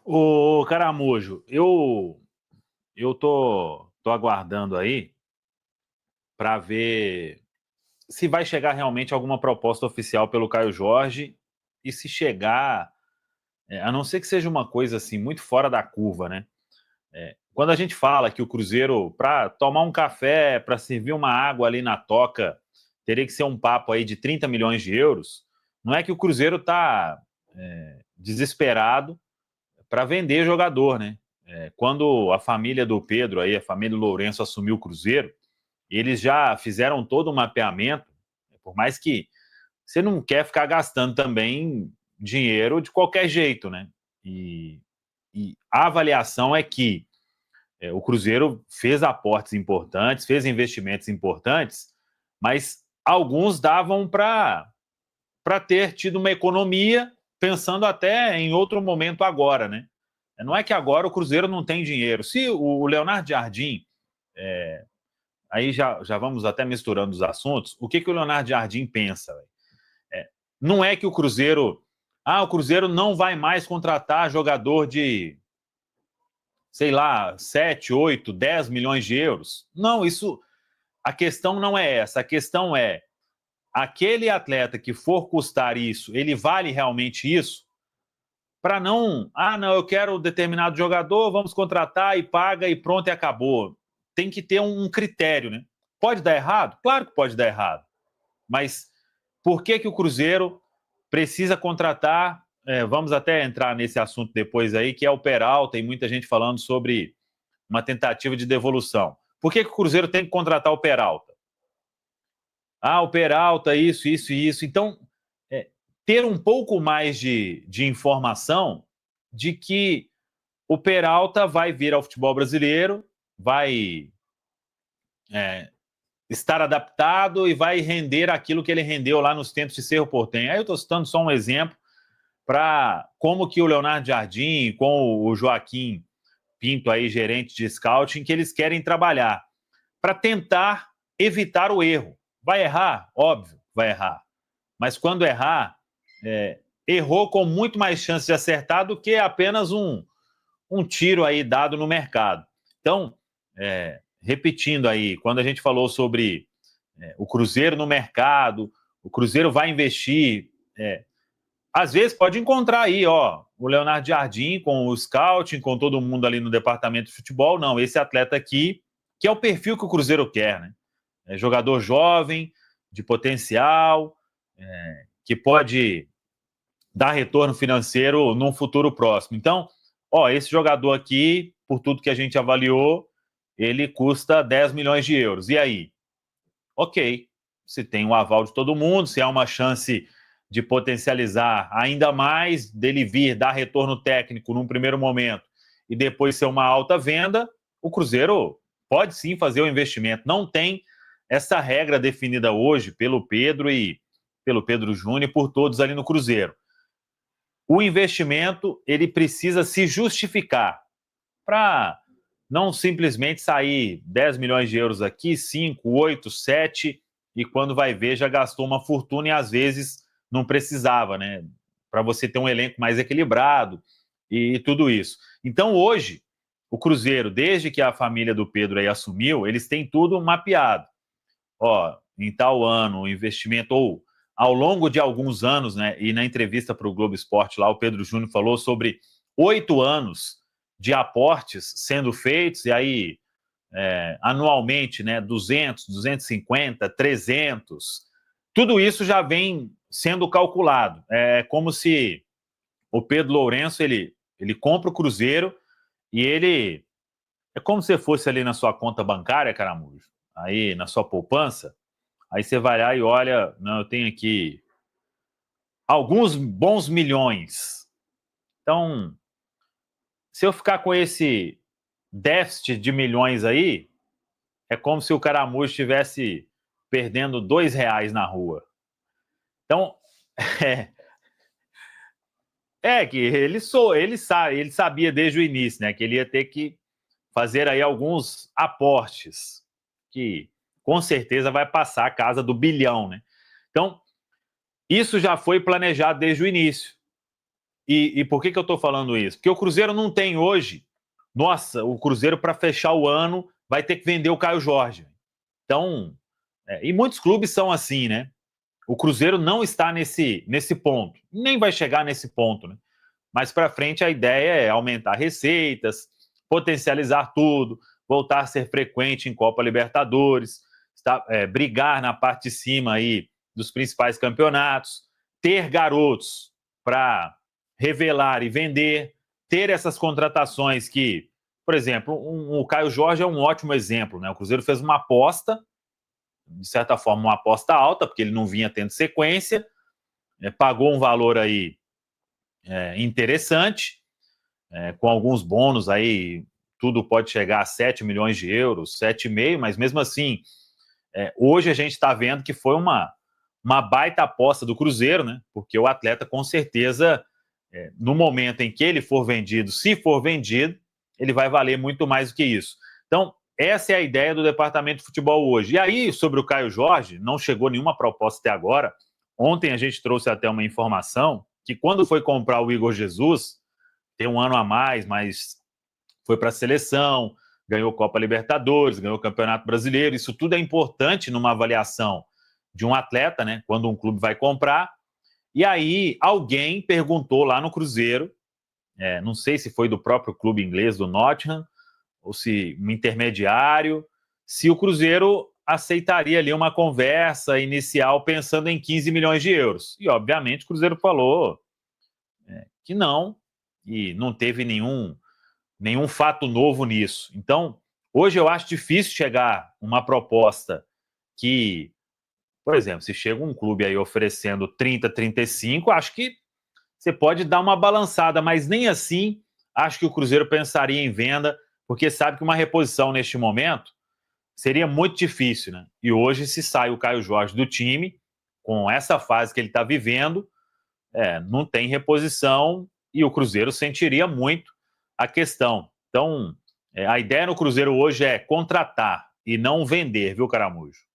Ô, Caramujo, eu tô aguardando aí para ver se vai chegar realmente alguma proposta oficial pelo Caio Jorge e se chegar, a não ser que seja uma coisa assim muito fora da curva, né? Quando a gente fala que o Cruzeiro, para tomar um café, para servir uma água ali na toca, teria que ser um papo aí de 30 milhões de euros, não é que o Cruzeiro está desesperado para vender jogador, né? Quando a família do Pedro, aí, a família do Lourenço assumiu o Cruzeiro, eles já fizeram todo um mapeamento, por mais que você não quer ficar gastando também dinheiro de qualquer jeito, né? E, e a avaliação é que o Cruzeiro fez aportes importantes, fez investimentos importantes, mas alguns davam para ter tido uma economia pensando até em outro momento agora, né? Não é que agora o Cruzeiro não tem dinheiro. Se o Leonardo Jardim, aí já vamos até misturando os assuntos, o que o Leonardo Jardim pensa? Não é que o Cruzeiro não vai mais contratar jogador de, sei lá, 7, 8, 10 milhões de euros. Não, a questão não é essa. A questão é, aquele atleta que for custar isso, ele vale realmente isso? Para não, eu quero determinado jogador, vamos contratar e paga e pronto e acabou. Tem que ter um critério, né? Pode dar errado? Claro que pode dar errado. Mas por que o Cruzeiro precisa contratar? Vamos até entrar nesse assunto depois aí, que é o Peralta, tem muita gente falando sobre uma tentativa de devolução. Por que o Cruzeiro tem que contratar o Peralta? O Peralta, isso, isso e isso. Então, ter um pouco mais de informação de que o Peralta vai vir ao futebol brasileiro, vai estar adaptado e vai render aquilo que ele rendeu lá nos tempos de Cerro Porteño. Aí eu estou citando só um exemplo para como que o Leonardo Jardim com o Joaquim Pinto, aí, gerente de scouting, que eles querem trabalhar para tentar evitar o erro. Vai errar? Óbvio, vai errar. Mas quando errar, errou com muito mais chance de acertar do que apenas um tiro aí dado no mercado. Então, repetindo aí, quando a gente falou sobre o Cruzeiro no mercado, o Cruzeiro vai investir, às vezes pode encontrar aí, ó, o Leonardo Jardim com o scouting, com todo mundo ali no departamento de futebol. Não, esse atleta aqui, que é o perfil que o Cruzeiro quer, né? Jogador jovem, de potencial, que pode dar retorno financeiro num futuro próximo. Então, ó, esse jogador aqui, por tudo que a gente avaliou, ele custa 10 milhões de euros. E aí? Ok, se tem o aval de todo mundo, se há uma chance de potencializar ainda mais, dele vir, dar retorno técnico num primeiro momento e depois ser uma alta venda, o Cruzeiro pode sim fazer o investimento. Não tem essa regra definida hoje pelo Pedro e pelo Pedro Júnior e por todos ali no Cruzeiro. O investimento, ele precisa se justificar para não simplesmente sair 10 milhões de euros aqui, 5, 8, 7, e quando vai ver já gastou uma fortuna e às vezes não precisava, né? Para você ter um elenco mais equilibrado e tudo isso. Então hoje, o Cruzeiro, desde que a família do Pedro aí assumiu, eles têm tudo mapeado. Ó, em tal ano, o investimento, ou ao longo de alguns anos, né? E na entrevista para o Globo Esporte lá, o Pedro Júnior falou sobre 8 anos de aportes sendo feitos, e aí anualmente, né, 200, 250, 300, tudo isso já vem sendo calculado. É como se o Pedro Lourenço, ele compra o Cruzeiro e ele, é como se fosse ali na sua conta bancária, Caramujo, aí na sua poupança, aí você vai lá e olha, não, eu tenho aqui alguns bons milhões. Então, se eu ficar com esse déficit de milhões aí, é como se o Caramujo estivesse perdendo R$ 2 na rua. Então, é, que ele sabia desde o início, né, que ele ia ter que fazer aí alguns aportes, que com certeza vai passar a casa do bilhão, né? Então, isso já foi planejado desde o início. E por que eu estou falando isso? Porque o Cruzeiro não tem hoje. Nossa, o Cruzeiro, para fechar o ano, vai ter que vender o Caio Jorge. Então, e muitos clubes são assim, né? O Cruzeiro não está nesse ponto, nem vai chegar nesse ponto, né? Mas para frente a ideia é aumentar receitas, potencializar tudo, voltar a ser frequente em Copa Libertadores, brigar na parte de cima aí dos principais campeonatos, ter garotos para revelar e vender, ter essas contratações que, por exemplo, o Caio Jorge é um ótimo exemplo, né? O Cruzeiro fez uma aposta, de certa forma, uma aposta alta, porque ele não vinha tendo sequência, pagou um valor aí interessante, com alguns bônus aí, tudo pode chegar a 7 milhões de euros, 7,5, mas mesmo assim, hoje a gente está vendo que foi uma baita aposta do Cruzeiro, né? Porque o atleta, com certeza, no momento em que ele for vendido, se for vendido, ele vai valer muito mais do que isso. Então, essa é a ideia do departamento de futebol hoje. E aí, sobre o Caio Jorge, não chegou nenhuma proposta até agora. Ontem a gente trouxe até uma informação que quando foi comprar o Igor Jesus, tem um ano a mais, mas foi para a seleção, ganhou Copa Libertadores, ganhou Campeonato Brasileiro. Isso tudo é importante numa avaliação de um atleta, né? Quando um clube vai comprar. E aí alguém perguntou lá no Cruzeiro, não sei se foi do próprio clube inglês do Nottingham, ou se um intermediário, se o Cruzeiro aceitaria ali uma conversa inicial pensando em 15 milhões de euros. E, obviamente, o Cruzeiro falou que não, e não teve nenhum fato novo nisso. Então, hoje eu acho difícil chegar uma proposta que, por exemplo, se chega um clube aí oferecendo 30, 35, acho que você pode dar uma balançada, mas nem assim acho que o Cruzeiro pensaria em venda, porque sabe que uma reposição neste momento seria muito difícil, né? E hoje, se sai o Caio Jorge do time, com essa fase que ele está vivendo, não tem reposição e o Cruzeiro sentiria muito a questão. Então, a ideia no Cruzeiro hoje é contratar e não vender, viu, Caramujo?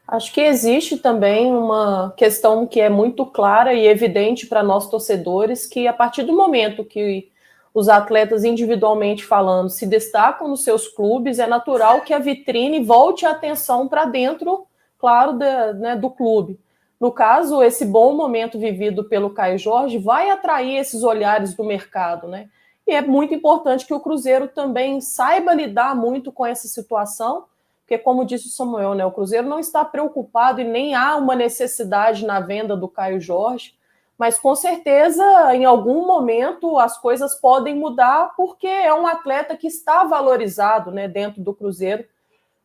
Acho que existe também uma questão que é muito clara e evidente para nós torcedores, que a partir do momento que os atletas individualmente falando se destacam nos seus clubes, é natural que a vitrine volte a atenção para dentro, claro, do clube. No caso, esse bom momento vivido pelo Caio Jorge vai atrair esses olhares do mercado, né? E é muito importante que o Cruzeiro também saiba lidar muito com essa situação, porque, como disse o Samuel, né, o Cruzeiro não está preocupado e nem há uma necessidade na venda do Caio Jorge, mas com certeza, em algum momento, as coisas podem mudar, porque é um atleta que está valorizado, né, dentro do Cruzeiro,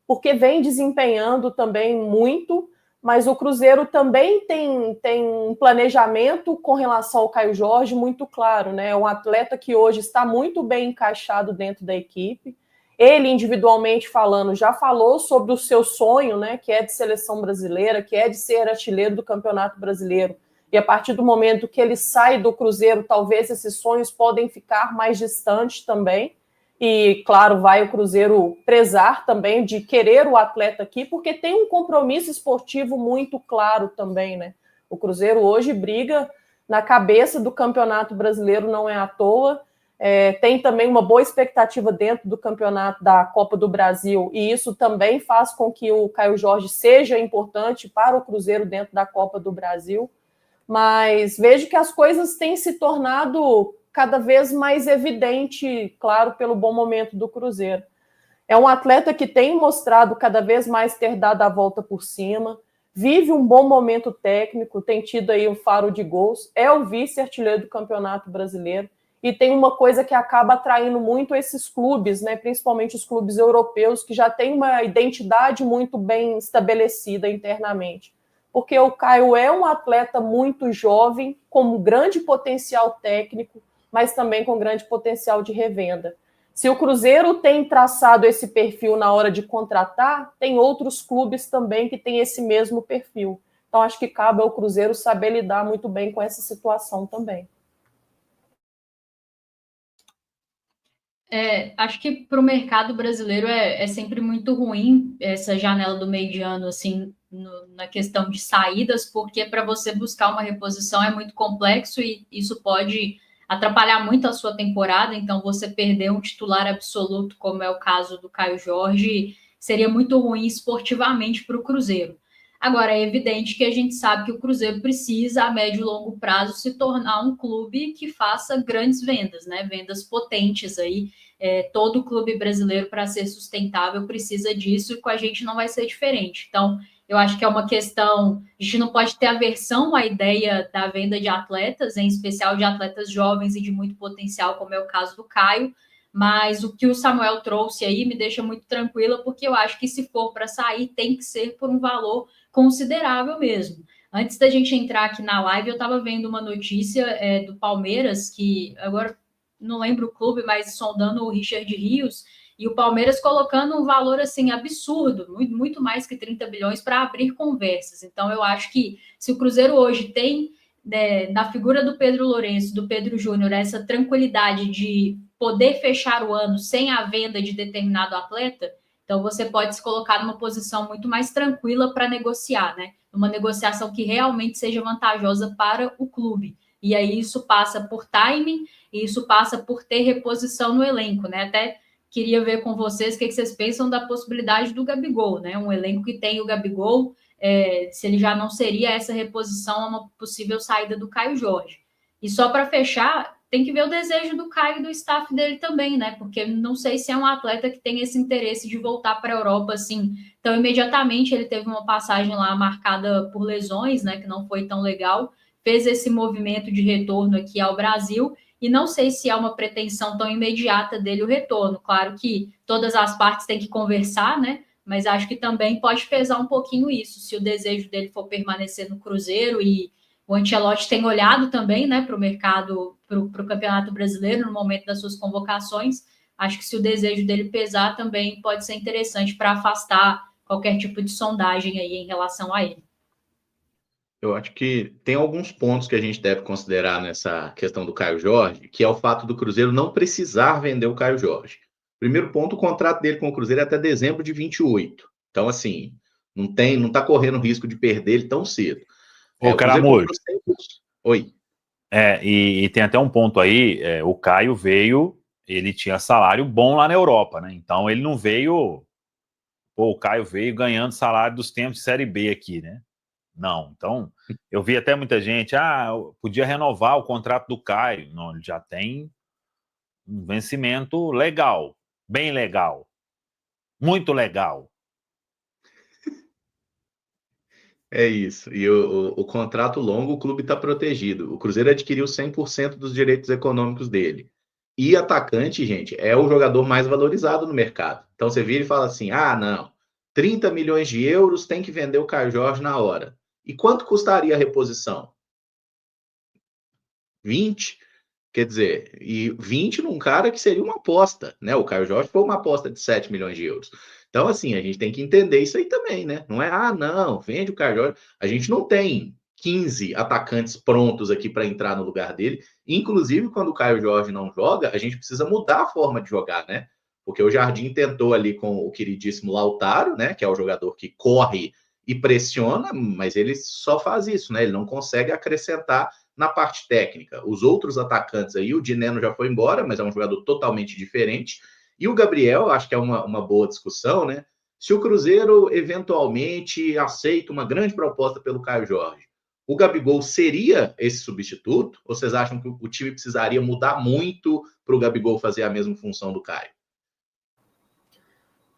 porque vem desempenhando também muito, mas o Cruzeiro também tem um planejamento com relação ao Caio Jorge muito claro, né? É um atleta que hoje está muito bem encaixado dentro da equipe. Ele, individualmente falando, já falou sobre o seu sonho, né? Que é de seleção brasileira, que é de ser artilheiro do Campeonato Brasileiro. E a partir do momento que ele sai do Cruzeiro, talvez esses sonhos podem ficar mais distantes também. E, claro, vai o Cruzeiro prezar também de querer o atleta aqui, porque tem um compromisso esportivo muito claro também, né? O Cruzeiro hoje briga na cabeça do Campeonato Brasileiro, não é à toa. Tem também uma boa expectativa dentro do campeonato da Copa do Brasil, e isso também faz com que o Caio Jorge seja importante para o Cruzeiro dentro da Copa do Brasil. Mas vejo que as coisas têm se tornado cada vez mais evidente, claro, pelo bom momento do Cruzeiro. É um atleta que tem mostrado cada vez mais ter dado a volta por cima, vive um bom momento técnico, tem tido aí um faro de gols, é o vice-artilheiro do Campeonato Brasileiro, e tem uma coisa que acaba atraindo muito esses clubes, né, principalmente os clubes europeus, que já têm uma identidade muito bem estabelecida internamente. Porque o Caio é um atleta muito jovem, com grande potencial técnico, mas também com grande potencial de revenda. Se o Cruzeiro tem traçado esse perfil na hora de contratar, tem outros clubes também que têm esse mesmo perfil. Então, acho que cabe ao Cruzeiro saber lidar muito bem com essa situação também. Acho que para o mercado brasileiro é sempre muito ruim essa janela do meio de ano, assim, na questão de saídas, porque para você buscar uma reposição é muito complexo e isso pode atrapalhar muito a sua temporada. Então, você perder um titular absoluto, como é o caso do Caio Jorge, seria muito ruim esportivamente para o Cruzeiro. Agora, é evidente que a gente sabe que o Cruzeiro precisa, a médio e longo prazo, se tornar um clube que faça grandes vendas, né? Vendas potentes aí. Todo clube brasileiro, para ser sustentável, precisa disso, e com a gente não vai ser diferente. Então, eu acho que é uma questão, a gente não pode ter aversão à ideia da venda de atletas, em especial de atletas jovens e de muito potencial, como é o caso do Caio, mas o que o Samuel trouxe aí me deixa muito tranquila, porque eu acho que se for para sair, tem que ser por um valor considerável mesmo. Antes da gente entrar aqui na live, eu estava vendo uma notícia do Palmeiras, que agora não lembro o clube, mas sondando o Richard Rios, e o Palmeiras colocando um valor assim absurdo, muito, muito mais que 30 bilhões para abrir conversas. Então, eu acho que se o Cruzeiro hoje tem, na figura do Pedro Lourenço, do Pedro Júnior, essa tranquilidade de poder fechar o ano sem a venda de determinado atleta, então você pode se colocar numa posição muito mais tranquila para negociar, né? Uma negociação que realmente seja vantajosa para o clube. E aí isso passa por timing, e isso passa por ter reposição no elenco, né? Até queria ver com vocês o que vocês pensam da possibilidade do Gabigol, né? Um elenco que tem o Gabigol, se ele já não seria essa reposição a uma possível saída do Caio Jorge. E só para fechar, tem que ver o desejo do Caio e do staff dele também, né? Porque não sei se é um atleta que tem esse interesse de voltar para a Europa assim. Então, imediatamente ele teve uma passagem lá marcada por lesões, né? Que não foi tão legal. Fez esse movimento de retorno aqui ao Brasil. E não sei se é uma pretensão tão imediata dele o retorno. Claro que todas as partes têm que conversar, né? Mas acho que também pode pesar um pouquinho isso, se o desejo dele for permanecer no Cruzeiro. E o Ancelotti tem olhado também, né, para o mercado, para o Campeonato Brasileiro no momento das suas convocações. Acho que se o desejo dele pesar também pode ser interessante para afastar qualquer tipo de sondagem aí em relação a ele. Eu acho que tem alguns pontos que a gente deve considerar nessa questão do Caio Jorge, que é o fato do Cruzeiro não precisar vender o Caio Jorge. Primeiro ponto, o contrato dele com o Cruzeiro é até dezembro de 28. Então, assim, não está correndo risco de perder ele tão cedo. Ô, Caramujo. Oi. E tem até um ponto aí, o Caio veio, ele tinha salário bom lá na Europa, né? Então ele não veio, o Caio veio ganhando salário dos tempos de Série B aqui, né? Não, então eu vi até muita gente, podia renovar o contrato do Caio. Não, ele já tem um vencimento legal, bem legal, muito legal. É isso. E o contrato longo, o clube está protegido. O Cruzeiro adquiriu 100% dos direitos econômicos dele. E atacante, gente, é o jogador mais valorizado no mercado. Então você vira e fala assim: não, 30 milhões de euros, tem que vender o Caio Jorge na hora. E quanto custaria a reposição? 20? Quer dizer, e 20 num cara que seria uma aposta, né? O Caio Jorge foi uma aposta de 7 milhões de euros. Então, assim, a gente tem que entender isso aí também, né? Não é, não, vende o Caio Jorge. A gente não tem 15 atacantes prontos aqui para entrar no lugar dele. Inclusive, quando o Caio Jorge não joga, a gente precisa mudar a forma de jogar, né? Porque o Jardim tentou ali com o queridíssimo Lautaro, né? Que é o jogador que corre e pressiona, mas ele só faz isso, né? Ele não consegue acrescentar na parte técnica. Os outros atacantes aí, o Dineno já foi embora, mas é um jogador totalmente diferente. E o Gabriel, acho que é uma boa discussão, né? Se o Cruzeiro eventualmente aceita uma grande proposta pelo Caio Jorge, o Gabigol seria esse substituto? Ou vocês acham que o time precisaria mudar muito para o Gabigol fazer a mesma função do Caio?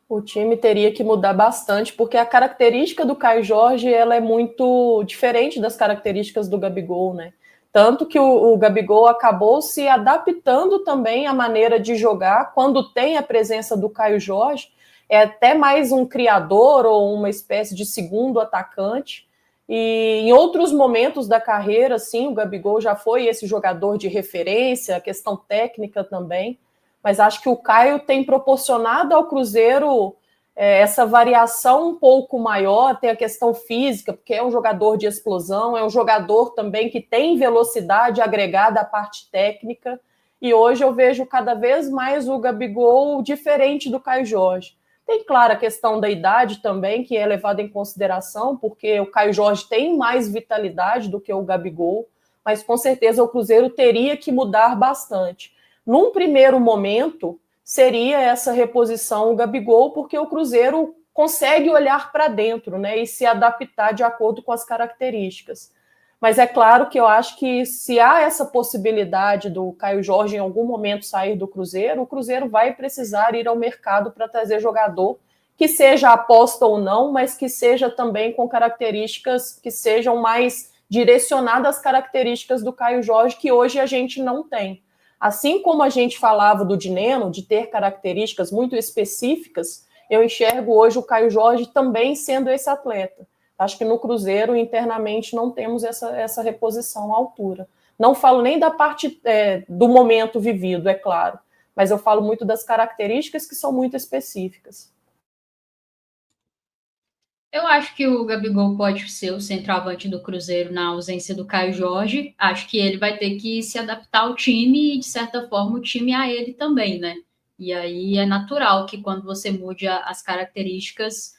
O time teria que mudar bastante, porque a característica do Caio Jorge ela é muito diferente das características do Gabigol, né? Tanto que o Gabigol acabou se adaptando também à maneira de jogar. Quando tem a presença do Caio Jorge, é até mais um criador ou uma espécie de segundo atacante. E em outros momentos da carreira, sim, o Gabigol já foi esse jogador de referência, a questão técnica também. Mas acho que o Caio tem proporcionado ao Cruzeiro essa variação um pouco maior, tem a questão física, porque é um jogador de explosão, é um jogador também que tem velocidade agregada à parte técnica, e hoje eu vejo cada vez mais o Gabigol diferente do Caio Jorge. Tem, claro, a questão da idade também, que é levada em consideração, porque o Caio Jorge tem mais vitalidade do que o Gabigol, mas com certeza o Cruzeiro teria que mudar bastante. Num primeiro momento, seria essa reposição o Gabigol, porque o Cruzeiro consegue olhar para dentro, né, e se adaptar de acordo com as características. Mas é claro que eu acho que se há essa possibilidade do Caio Jorge em algum momento sair do Cruzeiro, o Cruzeiro vai precisar ir ao mercado para trazer jogador que seja aposta ou não, mas que seja também com características que sejam mais direcionadas às características do Caio Jorge, que hoje a gente não tem. Assim como a gente falava do Dineno, de ter características muito específicas, eu enxergo hoje o Caio Jorge também sendo esse atleta. Acho que no Cruzeiro, internamente, não temos essa reposição à altura. Não falo nem da parte do momento vivido, é claro, mas eu falo muito das características que são muito específicas. Eu acho que o Gabigol pode ser o centroavante do Cruzeiro na ausência do Caio Jorge. Acho que ele vai ter que se adaptar ao time e, de certa forma, o time a ele também, né? E aí é natural que quando você mude as características,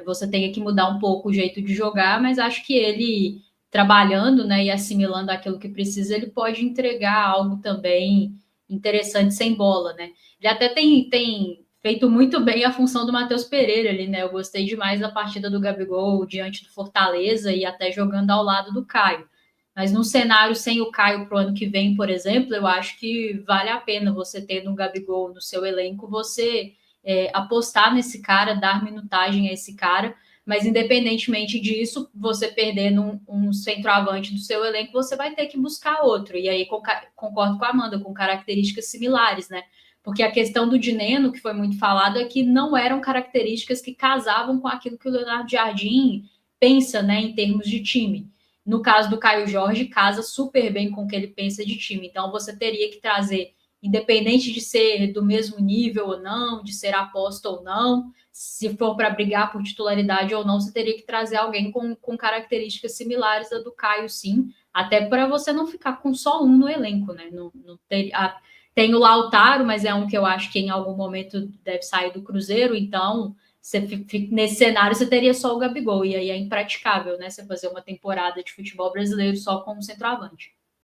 você tenha que mudar um pouco o jeito de jogar, mas acho que ele, trabalhando, né, e assimilando aquilo que precisa, ele pode entregar algo também interessante sem bola, né? Ele até tem feito muito bem a função do Matheus Pereira ali, né? Eu gostei demais da partida do Gabigol diante do Fortaleza e até jogando ao lado do Caio. Mas num cenário sem o Caio para o ano que vem, por exemplo, eu acho que vale a pena você ter no Gabigol no seu elenco, você apostar nesse cara, dar minutagem a esse cara, mas independentemente disso, você perdendo um centroavante do seu elenco, você vai ter que buscar outro. E aí concordo com a Amanda, com características similares, né? Porque a questão do Dineno, que foi muito falado, é que não eram características que casavam com aquilo que o Leonardo Jardim pensa, né, em termos de time. No caso do Caio Jorge, casa super bem com o que ele pensa de time. Então, você teria que trazer, independente de ser do mesmo nível ou não, de ser aposta ou não, se for para brigar por titularidade ou não, você teria que trazer alguém com características similares à do Caio, sim, até para você não ficar com só um no elenco, né? Tem o Lautaro, mas é um que eu acho que em algum momento deve sair do Cruzeiro, então nesse cenário você teria só o Gabigol, e aí é impraticável, né? Você fazer uma temporada de futebol brasileiro só com um centroavante.